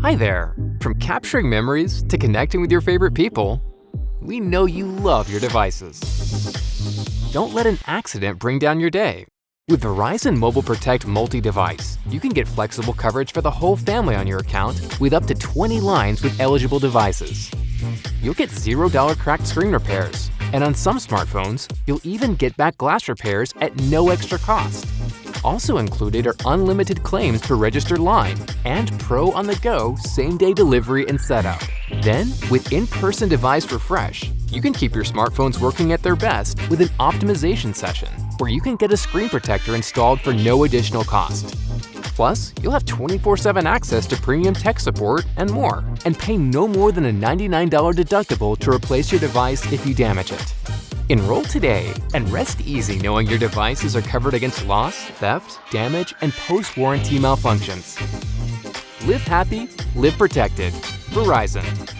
Hi there! From capturing memories to connecting with your favorite people, we know you love your devices. Don't let an accident bring down your day. With Verizon Mobile Protect Multi-Device, you can get flexible coverage for the whole family on your account with up to 20 lines with eligible devices. You'll get $0 cracked screen repairs, and on some smartphones, you'll even get back glass repairs at no extra cost. Also included are unlimited claims per registered line and Pro on-the-go same-day delivery and setup. Then, with in-person device refresh, you can keep your smartphones working at their best with an optimization session, where you can get a screen protector installed for no additional cost. Plus, you'll have 24/7 access to premium tech support and more, and pay no more than a $99 deductible to replace your device if you damage it. Enroll today and rest easy knowing your devices are covered against loss, theft, damage, and post-warranty malfunctions. Live happy, live protected. Verizon.